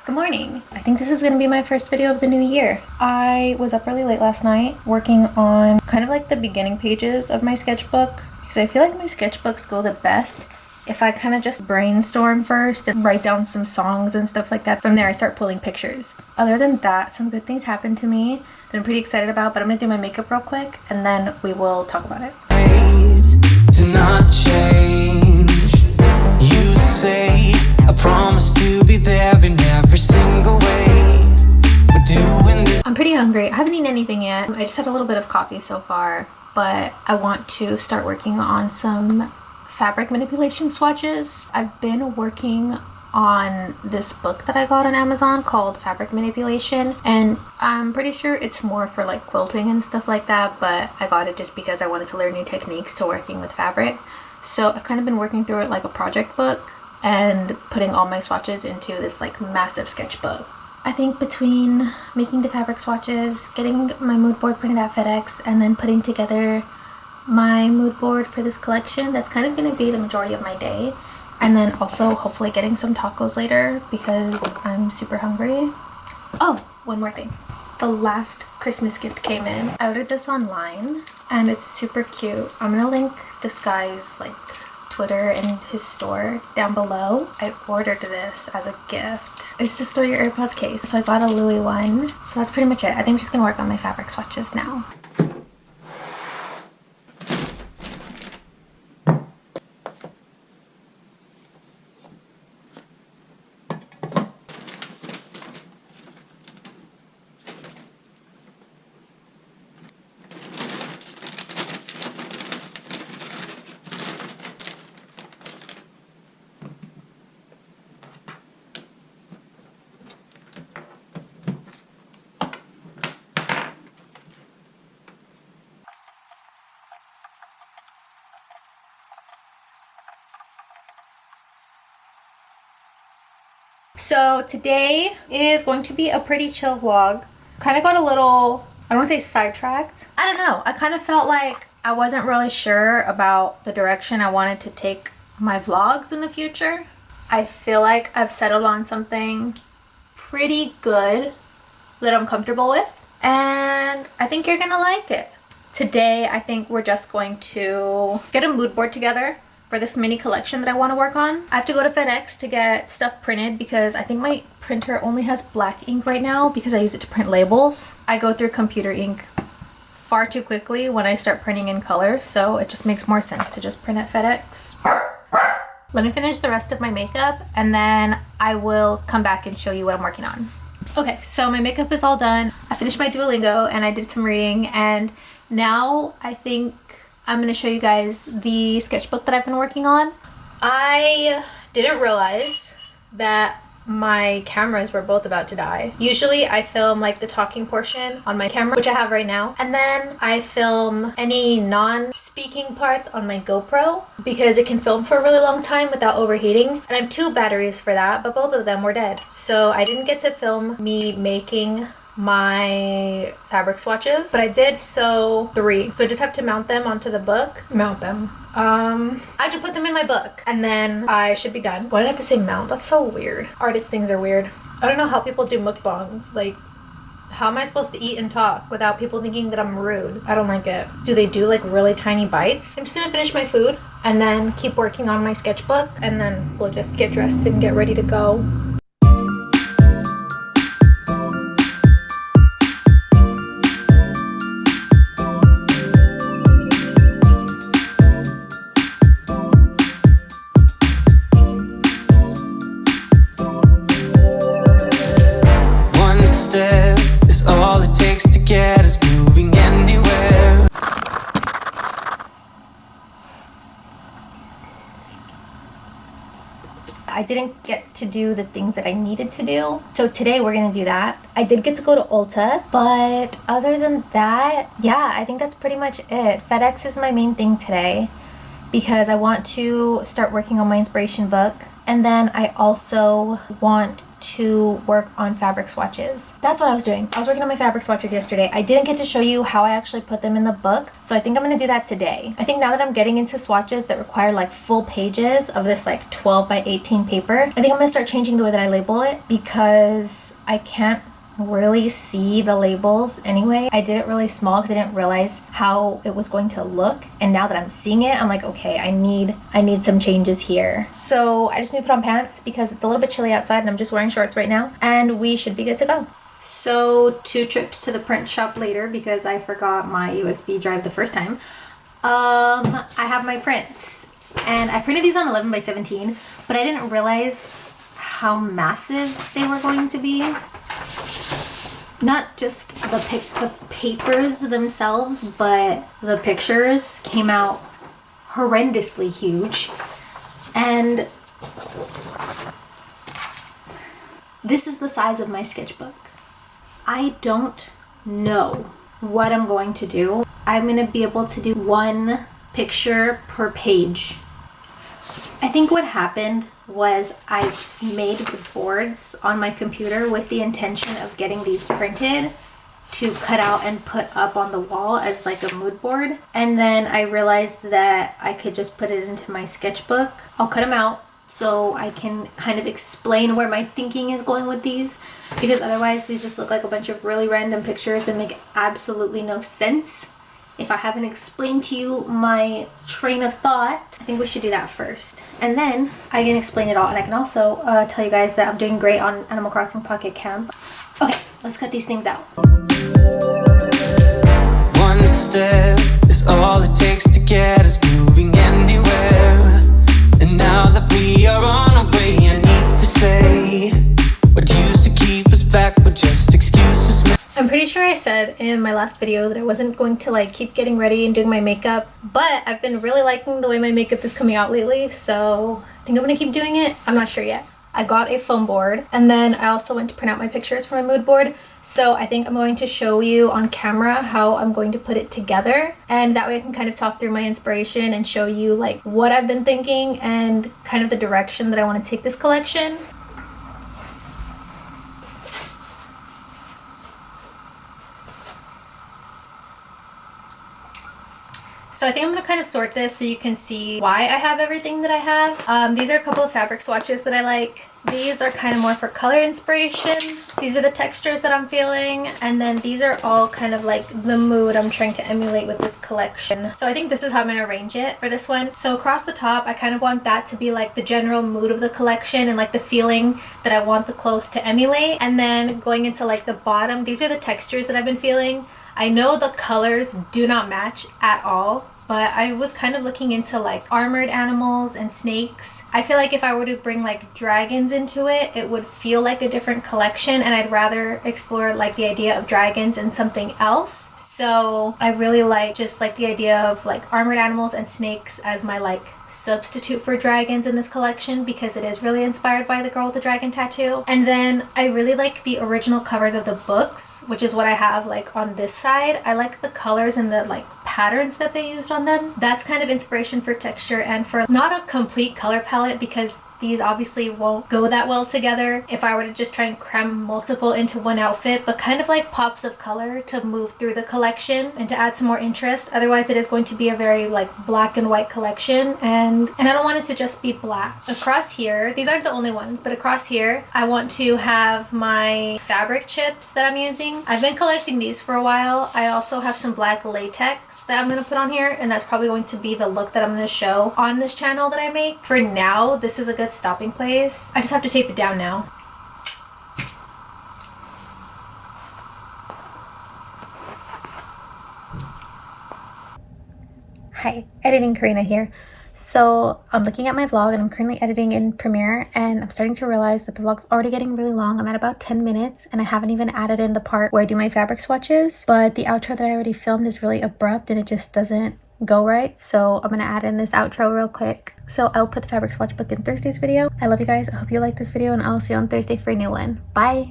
Good morning. I think this is going to be my first video of the new year. I was up really late last night working on kind of like the beginning pages of my sketchbook because I feel like my sketchbooks go the best if I kind of just brainstorm first and write down some songs and stuff like that. From there I start pulling pictures. Other than that, some good things happened to me that I'm pretty excited about, but I'm going to do my makeup real quick and then we will talk about it. To not change, you say I promise to be there in every single way. We're doing this. I'm pretty hungry. I haven't eaten anything yet. I just had a little bit of coffee so far, but I want to start working on some fabric manipulation swatches. I've been working on this book that I got on Amazon called Fabric Manipulation, and I'm pretty sure it's more for like quilting and stuff like that, but I got it just because I wanted to learn new techniques to working with fabric. So I've kind of been working through it like a project book and putting all my swatches into this like massive sketchbook. I think between making the fabric swatches, getting my mood board printed at FedEx, and then putting together my mood board for this collection, that's kind of going to be the majority of my day. And then also hopefully getting some tacos later because I'm super hungry. Oh, one more thing. The last Christmas gift came in. I ordered this online and it's super cute. I'm gonna link this guy's like Twitter and his store down below. I ordered this as a gift. It's to store your AirPods case. So I got a Louis one. So that's pretty much it. I think I'm just gonna work on my fabric swatches now. So today is going to be a pretty chill vlog. Kind of got a little, I don't want to say sidetracked. I don't know. I kind of felt like I wasn't really sure about the direction I wanted to take my vlogs in the future. I feel like I've settled on something pretty good that I'm comfortable with, and I think you're gonna like it. Today, I think we're just going to get a mood board together for this mini collection that I want to work on. I have to go to FedEx to get stuff printed because I think my printer only has black ink right now because I use it to print labels. I go through computer ink far too quickly when I start printing in color, so it just makes more sense to just print at FedEx. Let me finish the rest of my makeup and then I will come back and show you what I'm working on. Okay, so my makeup is all done. I finished my Duolingo and I did some reading, and now I think I'm going to show you guys the sketchbook that I've been working on. I didn't realize that my cameras were both about to die. Usually I film like the talking portion on my camera, which I have right now, and then I film any non-speaking parts on my GoPro because it can film for a really long time without overheating. And I have 2 batteries for that, but both of them were dead. So I didn't get to film me making my fabric swatches, but I did sew 3, so I just have to mount them onto the book. I have to put them in my book and then I should be done. Why did I have to say mount? That's so weird. Artist things are weird. I don't know how people do mukbangs. Like, how am I supposed to eat and talk without people thinking that I'm rude? I don't like it. Do they do like really tiny bites? I'm just gonna finish my food and then keep working on my sketchbook, and then we'll just get dressed and get ready to go. I didn't get to do the things that I needed to do, so today we're gonna do that. I did get to go to Ulta, but other than that, yeah, I think that's pretty much it. FedEx is my main thing today because I want to start working on my inspiration book, and then I also want to work on fabric swatches. That's what I was doing. I was working on my fabric swatches yesterday. I didn't get to show you how I actually put them in the book, so I think I'm gonna do that today. I think now that I'm getting into swatches that require like full pages of this like 12 by 18 paper, I think I'm gonna start changing the way that I label it because I can't really see the labels anyway. I did it really small because I didn't realize how it was going to look, and now that I'm seeing it, I'm like, okay, I need some changes here. So I just need to put on pants because it's a little bit chilly outside and I'm just wearing shorts right now, and we should be good to go. So 2 trips to the print shop later because I forgot my USB drive the first time. I have my prints and I printed these on 11 by 17, but I didn't realize how massive they were going to be. Not just the papers themselves, but the pictures came out horrendously huge. And this is the size of my sketchbook. I don't know what I'm going to do. I'm going to be able to do 1 picture per page. I think what happened was I made the boards on my computer with the intention of getting these printed to cut out and put up on the wall as like a mood board. And then I realized that I could just put it into my sketchbook. I'll cut them out so I can kind of explain where my thinking is going with these, because otherwise these just look like a bunch of really random pictures that make absolutely no sense. If I haven't explained to you my train of thought, I think we should do that first. And then I can explain it all. And I can also tell you guys that I'm doing great on Animal Crossing Pocket Camp. Okay, let's cut these things out. 1 step is all it takes to get us moving anywhere. And now that we are on our way, I need to say what used to keep us back were just excuses. I'm pretty sure I said in my last video that I wasn't going to like keep getting ready and doing my makeup, but I've been really liking the way my makeup is coming out lately, so I think I'm gonna keep doing it. I'm not sure yet. I got a foam board, and then I also went to print out my pictures for my mood board, so I think I'm going to show you on camera how I'm going to put it together, and that way I can kind of talk through my inspiration and show you like what I've been thinking and kind of the direction that I want to take this collection. So I think I'm going to kind of sort this so you can see why I have everything that I have. These are a couple of fabric swatches that I like. These are kind of more for color inspiration. These are the textures that I'm feeling. And then these are all kind of like the mood I'm trying to emulate with this collection. So I think this is how I'm going to arrange it for this one. So across the top, I kind of want that to be like the general mood of the collection and like the feeling that I want the clothes to emulate. And then going into like the bottom, these are the textures that I've been feeling. I know the colors do not match at all, but I was kind of looking into like armored animals and snakes. I feel like if I were to bring like dragons into it, it would feel like a different collection, and I'd rather explore like the idea of dragons and something else. So I really like just like the idea of like armored animals and snakes as my like substitute for dragons in this collection, because it is really inspired by the girl with the dragon tattoo. And then I really like the original covers of the books, which is what I have like on this side. I like the colors and the like patterns that they used on them. That's kind of inspiration for texture and for not a complete color palette, because these obviously won't go that well together if I were to just try and cram multiple into one outfit, but kind of like pops of color to move through the collection and to add some more interest. Otherwise it is going to be a very like black and white collection, and I don't want it to just be black. Across here, these aren't the only ones, but across here I want to have my fabric chips that I'm using. I've been collecting these for a while. I also have some black latex that I'm going to put on here, and that's probably going to be the look that I'm going to show on this channel that I make. For now, this is a good stopping place. I just have to tape it down now. Hi, Editing Karina here. So I'm looking at my vlog and I'm currently editing in Premiere, and I'm starting to realize that the vlog's already getting really long. I'm at about 10 minutes and I haven't even added in the part where I do my fabric swatches, but the outro that I already filmed is really abrupt and it just doesn't go right. So I'm gonna add in this outro real quick. So I'll put the fabric swatch book in Thursday's video. I love you guys. I hope you like this video, and I'll see you on Thursday for a new one. Bye.